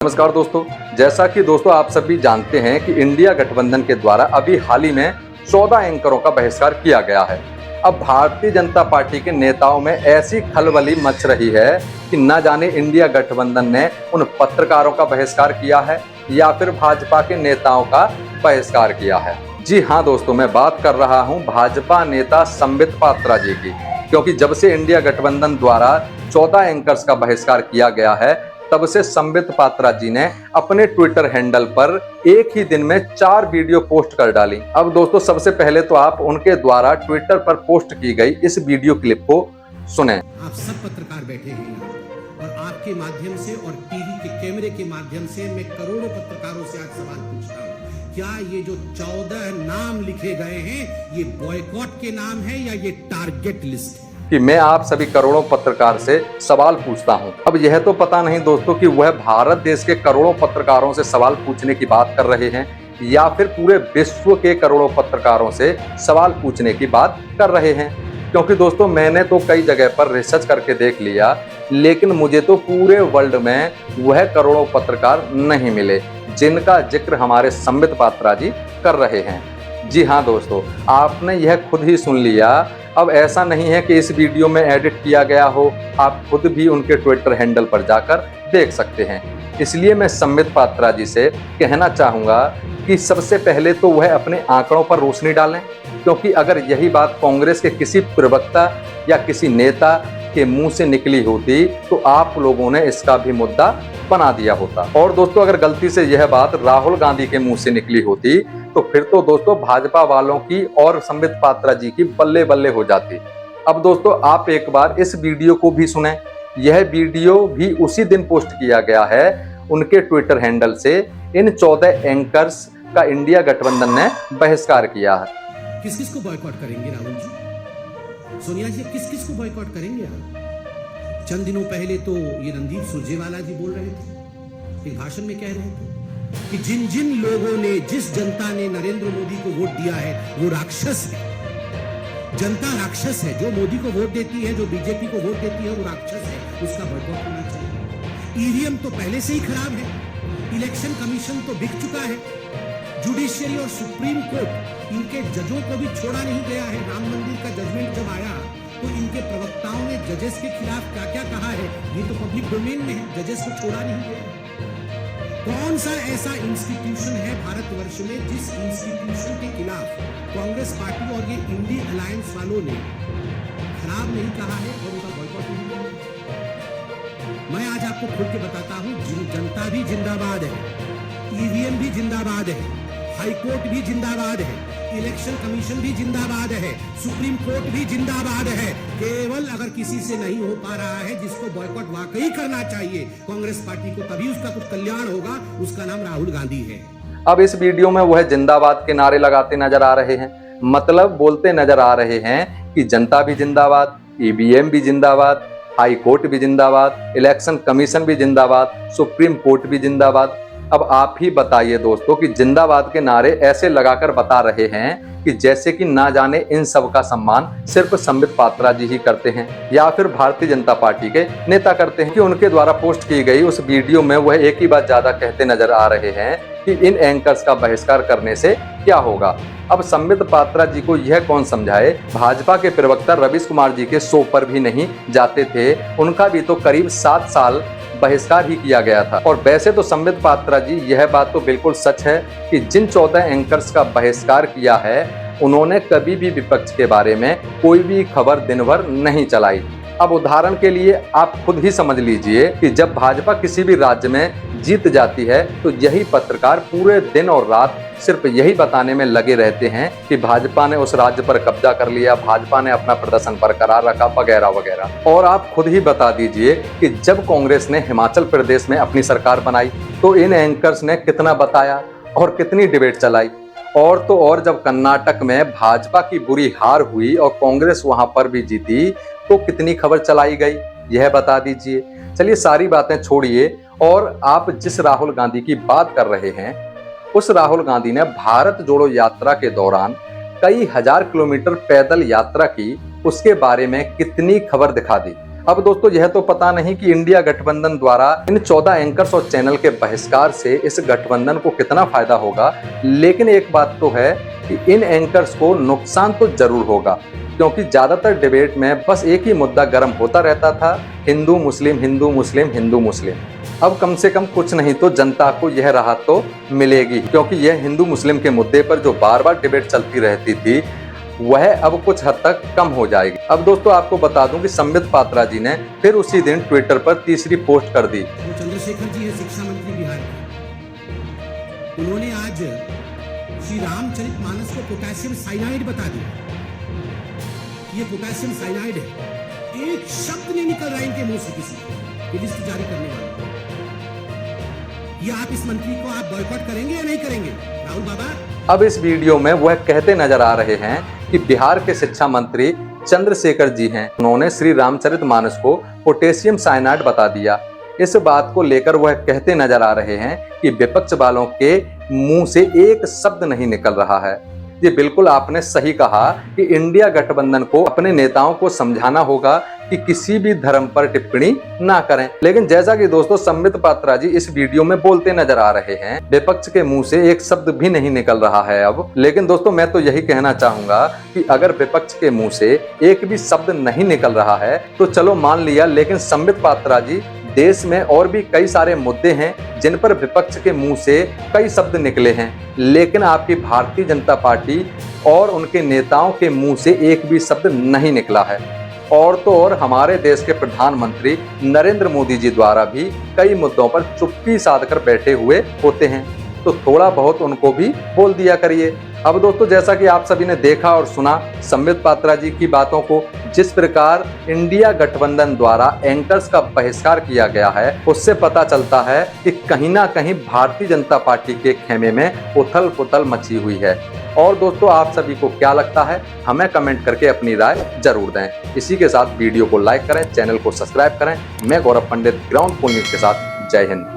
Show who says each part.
Speaker 1: नमस्कार दोस्तों, जैसा कि दोस्तों आप सभी जानते हैं कि इंडिया गठबंधन के द्वारा अभी हाल ही में 14 एंकरों का बहिष्कार किया गया है। अब भारतीय जनता पार्टी के नेताओं में ऐसी खलबली मच रही है कि न जाने इंडिया गठबंधन ने उन पत्रकारों का बहिष्कार किया है या फिर भाजपा के नेताओं का बहिष्कार किया है। जी हाँ दोस्तों, मैं बात कर रहा हूँ भाजपा नेता संबित पात्रा जी की, क्योंकि जब से इंडिया गठबंधन द्वारा 14 एंकर्स का बहिष्कार किया गया है तब से संबित पात्रा जी ने अपने ट्विटर हैंडल पर एक ही दिन में 4 वीडियो पोस्ट कर डाली। अब दोस्तों सबसे पहले तो आप उनके द्वारा ट्विटर पर पोस्ट की गई इस वीडियो क्लिप को सुने।
Speaker 2: आप सब पत्रकार बैठे हैं यहाँ पर और आपके माध्यम से और टीवी के कैमरे के माध्यम से मैं करोड़ों पत्रकारों से आज सवाल पूछता हूँ, क्या ये जो 14 नाम लिखे गए हैं ये बॉयकॉट के नाम है या ये टारगेट लिस्ट है?
Speaker 1: कि मैं आप सभी करोड़ों पत्रकार से सवाल पूछता हूं। अब यह तो पता नहीं दोस्तों कि वह भारत देश के करोड़ों पत्रकारों से सवाल पूछने की बात कर रहे हैं या फिर पूरे विश्व के करोड़ों पत्रकारों से सवाल पूछने की बात कर रहे हैं, क्योंकि दोस्तों मैंने तो कई जगह पर रिसर्च करके देख लिया, लेकिन मुझे तो पूरे वर्ल्ड में वह करोड़ों पत्रकार नहीं मिले जिनका जिक्र हमारे संबित पात्रा जी कर रहे हैं। जी हाँ दोस्तों, आपने यह खुद ही सुन लिया। अब ऐसा नहीं है कि इस वीडियो में एडिट किया गया हो, आप खुद भी उनके ट्विटर हैंडल पर जाकर देख सकते हैं। इसलिए मैं संबित पात्रा जी से कहना चाहूँगा कि सबसे पहले तो वह अपने आंकड़ों पर रोशनी डालें, क्योंकि अगर यही बात कांग्रेस के किसी प्रवक्ता या किसी नेता के मुंह से निकली होती तो आप लोगों ने इसका भी मुद्दा बना दिया होता। और दोस्तों अगर गलती से यह बात राहुल गांधी के मुंह से निकली होती तो फिर तो दोस्तों भाजपा वालों की और संबित पात्रा जी की बल्ले बल्ले हो जाती। अब दोस्तों आप एक बार इस वीडियो को भी सुने। यह वीडियो भी उसी दिन पोस्ट किया गया है उनके ट्विटर हैंडल से। इन 14 एंकर्स का इंडिया गठबंधन ने बहिष्कार किया है।
Speaker 2: किस किस को बॉयकॉट करेंगे राहुल जी, सोनिया जी, किस किस को बॉयकॉट करेंगे आप? चंद दिनों पहले तो ये रणदीप सुरजेवाला जी बोल रहे थे, एक भाषण में कह रहे थे कि जिन जिन लोगों ने, जिस जनता ने नरेंद्र मोदी को वोट दिया है वो राक्षस है। जनता राक्षस है, जो मोदी को वोट देती है, जो बीजेपी को वोट देती है वो राक्षस है, उसका बॉयकॉट होना चाहिए। ईवीएम तो पहले से ही खराब है, इलेक्शन कमीशन तो बिक चुका है, जुडिशियरी और सुप्रीम कोर्ट इनके जजों को भी छोड़ा नहीं गया है। राम मंदिर का जजमेंट जब आया तो इनके प्रवक्ताओं ने जजेस के खिलाफ क्या क्या कहा है ये तो पब्लिक डोमेन में है, जजेस को छोड़ा नहीं गया। कौन सा ऐसा इंस्टीट्यूशन है भारतवर्ष में जिस इंस्टीट्यूशन के खिलाफ कांग्रेस पार्टी और ये इंडी अलायंस वालों ने खराब नहीं कहा है और उनका बॉयकॉट नहीं किया? मैं आज आपको खुल के बताता हूं, जनता भी जिंदाबाद है, ईवीएम भी जिंदाबाद है, हाईकोर्ट भी जिंदाबाद है, इलेक्शन कमीशन भी जिंदाबाद है, सुप्रीम कोर्ट भी जिंदाबाद है। केवल अगर किसी से नहीं हो पा रहा है जिसको बॉयकॉट वाकई करना चाहिए कांग्रेस पार्टी को, तभी उसका कुछ कल्याण होगा, उसका नाम राहुल गांधी है।
Speaker 1: अब इस वीडियो में वह जिंदाबाद के नारे लगाते नजर आ रहे हैं, मतलब बोलते नजर आ रहे हैं कि जनता भी जिंदाबाद, ईवीएम भी जिंदाबाद, हाई कोर्ट भी जिंदाबाद, इलेक्शन कमीशन भी जिंदाबाद, सुप्रीम कोर्ट भी जिंदाबाद। अब आप ही बताइए दोस्तों कि जिंदाबाद के नारे ऐसे लगाकर बता रहे हैं कि जैसे कि ना जाने इन सब का सम्मान सिर्फ संबित पात्रा जी ही करते हैं या फिर भारतीय जनता पार्टी के नेता करते हैं। कि उनके द्वारा पोस्ट की गई उस वीडियो में वह एक ही बात ज्यादा कहते नजर आ रहे हैं कि इन एंकर्स का बहिष्कार करने से क्या होगा। अब संबित पात्रा जी को यह कौन समझाए, भाजपा के प्रवक्ता रवीश कुमार जी के शो पर भी नहीं जाते थे, उनका भी तो करीब 7 साल बहिष्कार ही किया गया था। और वैसे तो संबित पात्रा जी यह बात तो बिल्कुल सच है कि जिन 14 एंकर्स का बहिष्कार किया है उन्होंने कभी भी विपक्ष के बारे में कोई भी खबर दिन भर नहीं चलाई। अब उदाहरण के लिए आप खुद ही समझ लीजिए कि जब भाजपा किसी भी राज्य में जीत जाती है तो यही पत्रकार पूरे दिन और रात सिर्फ यही बताने में लगे रहते हैं कि भाजपा ने उस राज्य पर कब्जा कर लिया, भाजपा ने अपना प्रदर्शन बरकरार रखा, वगैरह वगैरह। और आप खुद ही बता दीजिए कि जब कांग्रेस ने हिमाचल प्रदेश में अपनी सरकार बनाई तो इन एंकर्स ने कितना बताया और कितनी डिबेट चलाई। और तो और जब कर्नाटक में भाजपा की बुरी हार हुई और कांग्रेस वहां पर भी जीती तो कितनी खबर चलाई गई, यह बता दीजिए। चलिए सारी बातें छोड़िए और आप जिस राहुल गांधी की बात कर रहे हैं उस राहुल गांधी ने भारत जोड़ो यात्रा के दौरान कई हजार किलोमीटर पैदल यात्रा की, उसके बारे में कितनी खबर दिखा दी। अब दोस्तों यह तो पता नहीं कि इंडिया गठबंधन द्वारा इन 14 एंकर्स और चैनल के बहिष्कार से इस गठबंधन को कितना फायदा होगा, लेकिन एक बात तो है कि इन एंकर्स को नुकसान तो जरूर होगा, क्योंकि ज्यादातर डिबेट में बस एक ही मुद्दा गर्म होता रहता था, हिंदू मुस्लिम हिंदू मुस्लिम हिंदू मुस्लिम। अब कम से कम कुछ नहीं तो जनता को यह राहत तो मिलेगी, क्योंकि यह हिंदू मुस्लिम के मुद्दे पर जो बार बार डिबेट चलती रहती थी वह अब कुछ हद तक कम हो जाएगी। अब दोस्तों आपको बता दूं कि संबित पात्रा जी ने फिर उसी दिन ट्विटर पर तीसरी पोस्ट कर दी।
Speaker 2: वो चंद्रशेखर जी है शिक्षा मंत्री बिहार के, उन्होंने आज श्री रामचरितमानस को पोटेशियम साइनाइड बता दिया। ये पोटेशियम साइनाइड है, एक शब्द नहीं निकल रहा इनके मुंह से किसी ये लिस्ट जारी करने वाले। ये आप इस मंत्री को आप बॉयकॉट करेंगे या नहीं करेंगे राहुल बाबा?
Speaker 1: अब इस वीडियो में वह कहते नजर आ रहे हैं कि बिहार के शिक्षा मंत्री चंद्रशेखर जी हैं, उन्होंने श्री रामचरितमानस को पोटेशियम साइनाइड बता दिया। इस बात को लेकर वह कहते नजर आ रहे हैं कि विपक्ष वालों के मुंह से एक शब्द नहीं निकल रहा है। ये बिल्कुल आपने सही कहा कि इंडिया गठबंधन को अपने नेताओं को समझाना होगा कि किसी भी धर्म पर टिप्पणी ना करें। लेकिन जैसा कि दोस्तों संबित पात्रा जी इस वीडियो में बोलते नजर आ रहे हैं, विपक्ष के मुंह से एक शब्द भी नहीं निकल रहा है अब। लेकिन दोस्तों मैं तो यही कहना चाहूंगा कि अगर विपक्ष के मुंह से एक भी शब्द नहीं निकल रहा है तो चलो मान लिया, लेकिन संबित पात्रा जी देश में और भी कई सारे मुद्दे हैं जिन पर विपक्ष के मुंह से कई शब्द निकले हैं, लेकिन आपकी भारतीय जनता पार्टी और उनके नेताओं के मुंह से एक भी शब्द नहीं निकला है। और तो और हमारे देश के प्रधानमंत्री नरेंद्र मोदी जी द्वारा भी कई मुद्दों पर चुप्पी साधकर बैठे हुए होते हैं, तो थोड़ा बहुत उनको भी बोल दिया करिए। अब दोस्तों जैसा कि आप सभी ने देखा और सुना संबित पात्रा जी की बातों को, जिस प्रकार इंडिया गठबंधन द्वारा एंकर्स का बहिष्कार किया गया है, उससे पता चलता है कि कहीं ना कहीं भारतीय जनता पार्टी के खेमे में उथल पुथल मची हुई है। और दोस्तों आप सभी को क्या लगता है, हमें कमेंट करके अपनी राय जरूर दें। इसी के साथ वीडियो को लाइक करें, चैनल को सब्सक्राइब करें। मैं गौरव पंडित, ग्राउंड पोल न्यूज के साथ, जय हिंद।